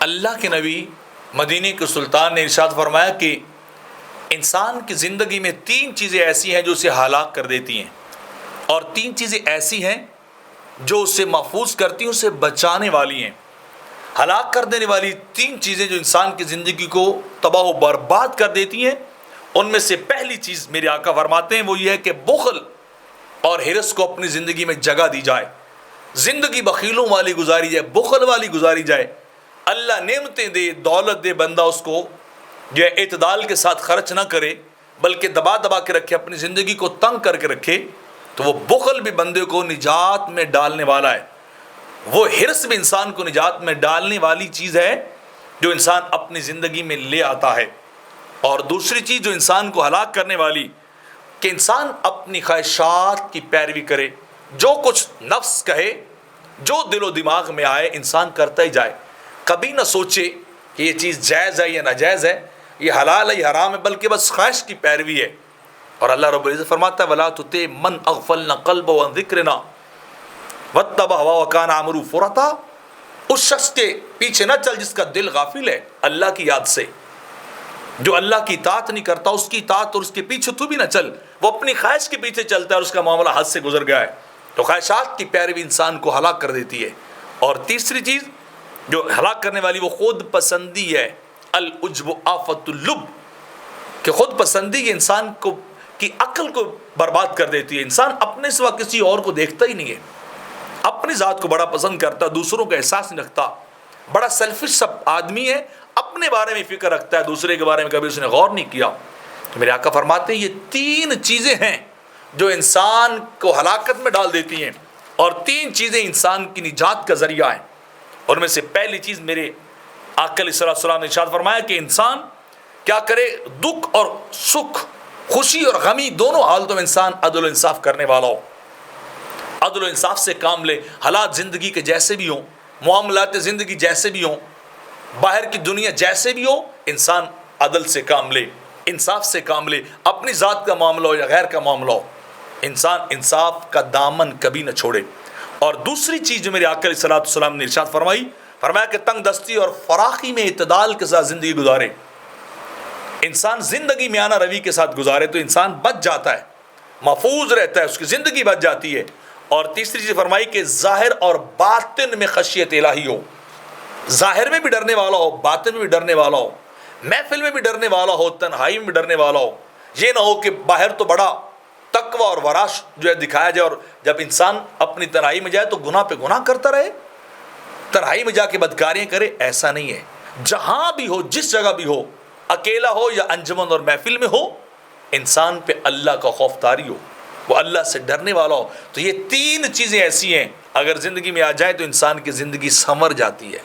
اللہ کے نبی مدینے کے سلطان نے ارشاد فرمایا کہ انسان کی زندگی میں 3 چیزیں ایسی ہیں جو اسے ہلاک کر دیتی ہیں، اور 3 چیزیں ایسی ہیں جو اسے محفوظ کرتی ہیں، اسے بچانے والی ہیں۔ ہلاک کر دینے والی 3 چیزیں جو انسان کی زندگی کو تباہ و برباد کر دیتی ہیں، ان میں سے پہلی چیز میرے آقا فرماتے ہیں وہ یہ ہے کہ بخل اور حرص کو اپنی زندگی میں جگہ دی جائے، زندگی بخیلوں والی گزاری جائے، بخل والی گزاری جائے۔ اللہ نعمتیں دے، دولت دے، بندہ اس کو جو ہے اعتدال کے ساتھ خرچ نہ کرے بلکہ دبا دبا کے رکھے، اپنی زندگی کو تنگ کر کے رکھے، تو وہ بخل بھی بندے کو نجات میں ڈالنے والا ہے، وہ حرص بھی انسان کو نجات میں ڈالنے والی چیز ہے جو انسان اپنی زندگی میں لے آتا ہے۔ اور دوسری چیز جو انسان کو ہلاک کرنے والی کہ انسان اپنی خواہشات کی پیروی کرے، جو کچھ نفس کہے، جو دل و دماغ میں آئے انسان کرتا ہی جائے، کبھی نہ سوچے کہ یہ چیز جائز ہے یا ناجائز ہے، یہ حلال ہے یا حرام ہے، بلکہ بس خواہش کی پیروی ہے۔ اور اللہ رب العزت فرماتا ہے وَلَا تُطِعْ مَنْ أَغْفَلْنَا قَلْبَهُ عَنْ ذِكْرِنَا وَاتَّبَعَ هَوَاهُ وَكَانَ أَمْرُهُ فُرَطًا۔ اس شخص کے پیچھے نہ چل جس کا دل غافل ہے اللہ کی یاد سے، جو اللہ کی اطاعت نہیں کرتا، اس کی اطاعت اور اس کے پیچھے تو بھی نہ چل، وہ اپنی خواہش کے پیچھے چلتا ہے اور اس کا معاملہ حد سے گزر گیا ہے۔ تو خواہشات کی پیروی انسان کو ہلاک کر دیتی ہے۔ اور تیسری چیز جو ہلاک کرنے والی وہ خود پسندی ہے، العجب آفت اللب، کہ خود پسندی یہ انسان کو کی عقل کو برباد کر دیتی ہے۔ انسان اپنے سوا کسی اور کو دیکھتا ہی نہیں ہے، اپنی ذات کو بڑا پسند کرتا، دوسروں کا احساس نہیں رکھتا، بڑا سیلفش سب آدمی ہے، اپنے بارے میں فکر رکھتا ہے، دوسرے کے بارے میں کبھی اس نے غور نہیں کیا۔ تو میرے آقا فرماتے ہیں یہ 3 چیزیں ہیں جو انسان کو ہلاکت میں ڈال دیتی ہیں، اور 3 چیزیں انسان کی نجات کا ذریعہ ہیں۔ ان میں سے پہلی چیز میرے آقا علیہ السلام نے ارشاد فرمایا کہ انسان کیا کرے، دکھ اور سکھ، خوشی اور غمی دونوں حالتوں میں انسان عدل و انصاف کرنے والا ہو، عدل و انصاف سے کام لے۔ حالات زندگی کے جیسے بھی ہوں، معاملات زندگی جیسے بھی ہوں، باہر کی دنیا جیسے بھی ہو، انسان عدل سے کام لے، انصاف سے کام لے، اپنی ذات کا معاملہ ہو یا غیر کا معاملہ ہو، انسان انصاف کا دامن کبھی نہ چھوڑے۔ اور دوسری چیز جو میرے آقا علیہ السلام نے ارشاد فرمایا کہ تنگ دستی اور فراخی میں اعتدال کے ساتھ زندگی گزارے۔ انسان زندگی میانہ روی کے ساتھ گزارے تو انسان بچ جاتا ہے، محفوظ رہتا ہے، اس کی زندگی بچ جاتی ہے۔ اور تیسری چیز فرمائی کہ ظاہر اور باطن میں خشیت الہی ہو، ظاہر میں بھی ڈرنے والا ہو، باطن میں بھی ڈرنے والا ہو، محفل میں بھی ڈرنے والا ہو، تنہائی میں بھی ڈرنے والا ہو۔ یہ نہ ہو کہ باہر تو بڑا تقوی اور وراش جو ہے دکھایا جائے، اور جب انسان اپنی تنہائی میں جائے تو گناہ پہ گناہ کرتا رہے، تنہائی میں جا کے بدکاریاں کرے۔ ایسا نہیں ہے، جہاں بھی ہو، جس جگہ بھی ہو، اکیلا ہو یا انجمن اور محفل میں ہو، انسان پہ اللہ کا خوف طاری ہو، وہ اللہ سے ڈرنے والا ہو۔ تو یہ 3 چیزیں ایسی ہیں اگر زندگی میں آ جائیں تو انسان کی زندگی سنور جاتی ہے۔